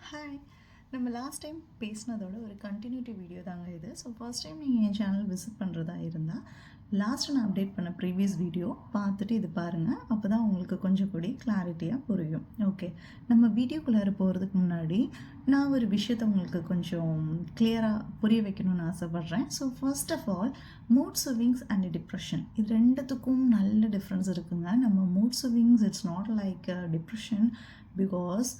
Hi. நம்ம last time பேசினதோட ஒரு continuity video தாங்க இது. ஸோ ஃபர்ஸ்ட் டைம் நீங்கள் என் சேனல் விசிட் பண்ணுறதா இருந்தால் லாஸ்ட்டு நான் அப்டேட் பண்ண ப்ரீவியஸ் வீடியோ பார்த்துட்டு இது பாருங்கள். அப்போ தான் உங்களுக்கு கொஞ்சம் கூடி கிளாரிட்டியாக புரியும். ஓகே, நம்ம வீடியோக்குள்ளார போகிறதுக்கு முன்னாடி நான் ஒரு விஷயத்தை உங்களுக்கு கொஞ்சம் கிளியராக புரிய வைக்கணும்னு ஆசைப்பட்றேன். So first of all, mood swings and depression இது ரெண்டுத்துக்கும் நல்ல டிஃப்ரென்ஸ் இருக்குங்க. நம்ம mood swings it's not like depression, because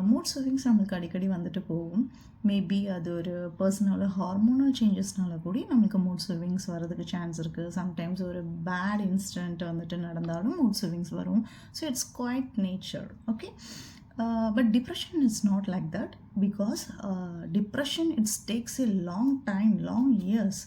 mood swings நம்மளுக்கு அடிக்கடி வந்துட்டு போகும். மேபி அது ஒரு பர்சனோட ஹார்மோனல் சேஞ்சஸ்னால கூட நம்மளுக்கு மூட் ஸ்விங்ஸ் வரதுக்கு சான்ஸ் இருக்குது. சம்டைம்ஸ் ஒரு பேட் இன்சிடென்ட் வந்துட்டு நடந்தாலும் மூட் ஸ்விங்ஸ் வரும். So it's quite nature. Okay, but depression is not like that, because depression it takes a long years.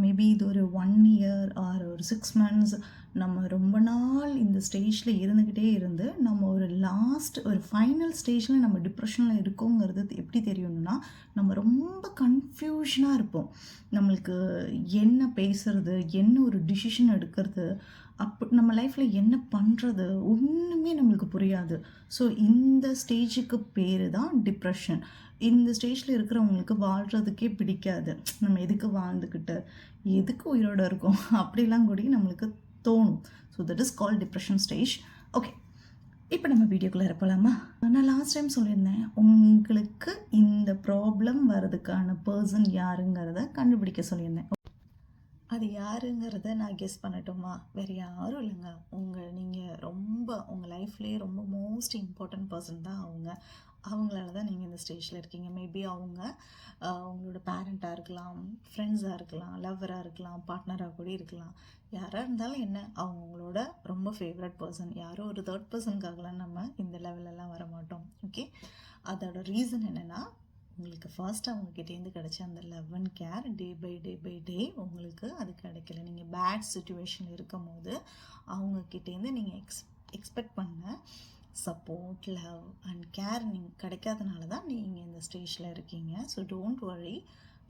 Maybe இது ஒரு 1 year ஆர் ஒரு 6 months நம்ம ரொம்ப நாள் இந்த ஸ்டேஜில் இருந்துக்கிட்டே இருந்து நம்ம ஒரு ஃபைனல் ஸ்டேஜில் நம்ம டிப்ரெஷனில் இருக்கோங்கிறது எப்படி தெரியணும்னா, நம்ம ரொம்ப கன்ஃபியூஷனாக இருப்போம். நம்மளுக்கு என்ன பேசுறது, என்ன ஒரு டிசிஷன் எடுக்கிறது, நம்ம லைஃப்பில் என்ன பண்ணுறது ஒன்றுமே நம்மளுக்கு புரியாது. ஸோ இந்த ஸ்டேஜுக்கு பேர் தான் டிப்ரெஷன். இந்த ஸ்டேஜில் இருக்கிறவங்களுக்கு வாழ்கிறதுக்கே பிடிக்காது. நம்ம எதுக்கு வாழ்ந்துக்கிட்டு, எதுக்கு உயிரோடு இருக்கோம் அப்படிலாம் கூட நம்மளுக்கு தோணும். So that is called depression stage. Okay, இப்போ நம்ம வீடியோக்குள்ளே இருப்பலாமா? நான் லாஸ்ட் டைம் சொல்லியிருந்தேன், உங்களுக்கு இந்த ப்ராப்ளம் வர்றதுக்கான பர்சன் யாருங்கிறத கண்டுபிடிக்க சொல்லியிருந்தேன். அது யாருங்கிறத நான் கெஸ் பண்ணட்டுமா? வேறு யாரும் இல்லைங்க, நீங்கள் ரொம்ப உங்கள் லைஃப்லேயே ரொம்ப மோஸ்ட் இம்பார்ட்டன்ட் பர்சன் தான் அவங்களால தான் நீங்கள் இந்த ஸ்டேஜில் இருக்கீங்க. மேபி அவங்க உங்களோட பேரண்ட்டாக இருக்கலாம், ஃப்ரெண்ட்ஸாக இருக்கலாம், லவ்வராக இருக்கலாம், பார்ட்னராக கூட இருக்கலாம். யாராக இருந்தாலும் என்ன, அவங்களோட ரொம்ப ஃபேவரட் பர்சன். யாரோ ஒரு தேர்ட் பர்சனுக்காகலாம் நம்ம இந்த லெவலெல்லாம் வர மாட்டோம். ஓகே, அதோட ரீசன் என்னென்னா, உங்களுக்கு ஃபர்ஸ்ட் அவங்கக்கிட்டேருந்து கிடச்ச அந்த love and care day by day உங்களுக்கு அது கிடைக்கல. நீங்கள் பேட் சுச்சுவேஷனில் இருக்கும் போது அவங்கக்கிட்டேருந்து நீங்கள் எக்ஸ்பெக்ட் பண்ண சப்போர்ட், லவ் அண்ட் கேர் நீங்கள் கிடைக்காதனால தான் நீங்கள் இந்த ஸ்டேஜில் இருக்கீங்க. So don't worry.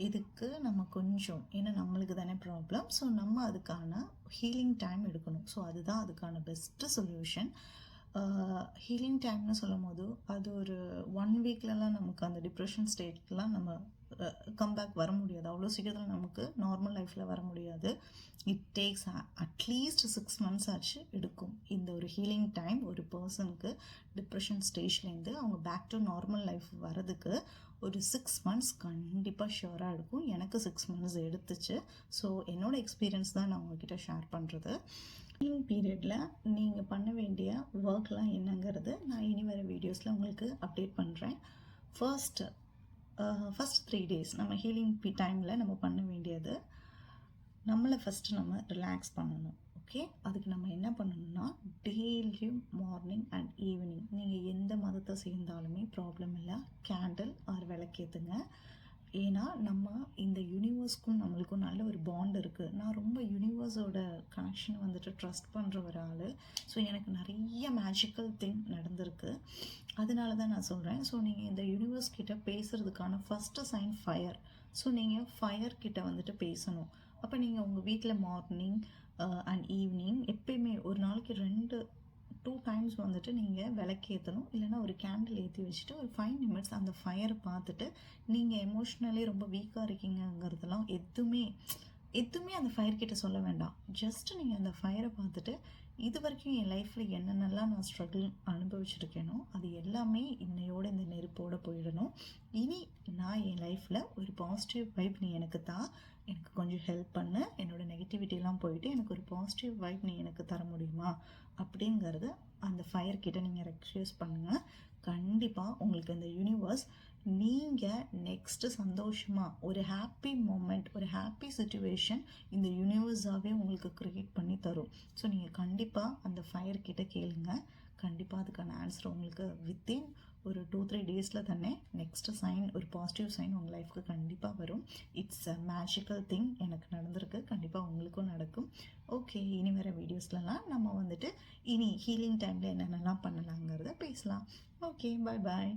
இதுக்கு நம்ம கொஞ்சம், ஏன்னா நம்மளுக்கு தானே ப்ராப்ளம், ஸோ நம்ம அதுக்கான ஹீலிங் டைம் எடுக்கணும். ஸோ அதுதான் அதுக்கான பெஸ்ட்டு சொல்யூஷன். ஹீலிங் டைம்னு சொல்லும் போது அது ஒரு 1 வீக்லலாம் நமக்கு அந்த டிப்ரெஷன் ஸ்டேட்லாம் நம்ம கம்பேக் வர முடியாது. அவ்வளோ சீக்கிரத்தில் நமக்கு நார்மல் லைஃப்பில் வர முடியாது. இட் டேக்ஸ் அட்லீஸ்ட் 6 months ஆச்சு எடுக்கும். இந்த ஒரு ஹீலிங் டைம் ஒரு பர்சனுக்கு டிப்ரெஷன் ஸ்டேஜ்லேருந்து அவங்க பேக் டு நார்மல் லைஃப் வரதுக்கு ஒரு 6 months கண்டிப்பாக ஷுவராக எடுக்கும். எனக்கு 6 months எடுத்துச்சு. ஸோ என்னோடய எக்ஸ்பீரியன்ஸ் தான் நான் உங்ககிட்ட ஷேர் பண்ணுறது. ஹீலிங் பீரியடில் நீங்கள் பண்ண வேண்டிய ஒர்க்லாம் என்னங்கிறது நான் இனி வர வீடியோஸில் உங்களுக்கு அப்டேட் பண்ணுறேன். ஃபர்ஸ்ட் 3 days நம்ம ஹீலிங் டைமில் நம்ம பண்ண வேண்டியது, நம்மளை ஃபஸ்ட்டு நம்ம ரிலாக்ஸ் பண்ணணும். ஓகே, அதுக்கு நம்ம என்ன பண்ணணும்னா, டெய்லியும் மார்னிங் அண்ட் ஈவினிங் நீங்கள் எந்த மதத்தை சேர்ந்தாலுமே ப்ராப்ளம் இல்லை, கேண்டில் ஆர் விளக்கேற்றுங்க. ஏன்னா நம்ம இந்த யூனிவர்ஸ்க்கும் நம்மளுக்கும் நல்ல ஒரு பாண்ட் இருக்குது. நான் ரொம்ப யூனிவர்ஸோட கனெக்ஷன் வந்துட்டு ட்ரஸ்ட் பண்ணுற ஒரு ஆள். ஸோ எனக்கு நிறைய மேஜிக்கல் திங் நடந்திருக்கு. அதனால தான் நான் சொல்கிறேன். ஸோ நீங்கள் இந்த யூனிவர்ஸ் கிட்ட பேசுகிறதுக்கான ஃபஸ்ட்டு சைன் ஃபயர். ஸோ நீங்கள் ஃபயர் கிட்ட வந்துட்டு பேசணும். அப்போ நீங்கள் உங்கள் வீட்டில் மார்னிங் அண்ட் ஈவினிங் எப்பயுமே ஒரு நாளைக்கு 2 times வந்துட்டு நீங்கள் விளக்கேற்றணும். இல்லைனா ஒரு கேண்டில் ஏற்றி வச்சுட்டு ஒரு 5 minutes அந்த ஃபயரை பார்த்துட்டு, நீங்கள் எமோஷ்னலி ரொம்ப வீக்காக இருக்கீங்கிறதெல்லாம் எதுவுமே அந்த ஃபயர் கிட்ட சொல்ல வேண்டாம். ஜஸ்ட்டு நீங்கள் அந்த ஃபயரை பார்த்துட்டு, இது வரைக்கும் என் லைஃப்பில் என்னென்னலாம் நான் ஸ்ட்ரகிள் அனுபவிச்சுருக்கேனோ அது எல்லாமே இன்னையோட இந்த நெருப்போடு போயிடணும். இனி நான் என் லைஃப்பில் ஒரு பாசிட்டிவ் வைப் நீ எனக்கு தான், எனக்கு கொஞ்சம் ஹெல்ப் பண்ணு, என்னோடய நெகட்டிவிட்டிலாம் போயிட்டு எனக்கு ஒரு பாசிட்டிவ் வைப் நீ எனக்கு தர முடியுமா அப்படிங்கிறத அந்த ஃபயர் கிட்ட நீங்கள் ரெக்வெஸ்ட் பண்ணுங்கள். கண்டிப்பாக உங்களுக்கு இந்த யூனிவர்ஸ் நீங்கள் நெக்ஸ்ட்டு சந்தோஷமாக ஒரு ஹாப்பி மூமெண்ட், ஒரு ஹாப்பி சுச்சுவேஷன் இந்த யூனிவர்ஸாகவே உங்களுக்கு க்ரியேட் பண்ணி தரும். ஸோ நீங்கள் கண்டிப்பாக அந்த ஃபயர் கிட்ட கேளுங்க. கண்டிப்பாக அதுக்கான ஆன்சர் உங்களுக்கு வித்தின் ஒரு 2-3 daysல தானே நெக்ஸ்ட்டு சைன், ஒரு பாசிட்டிவ் சைன் உங்கள் லைஃப்க்கு கண்டிப்பாக வரும். It's a magical thing. எனக்கு நடந்திருக்கு, கண்டிப்பாக உங்களுக்கும் நடக்கும். ஓகே, இனி வர வீடியோஸ்லலாம் நம்ம வந்துட்டு இனி ஹீலிங் டைமில் என்னென்னலாம் பண்ணலாங்கிறத பேசலாம். ஓகே, பாய்.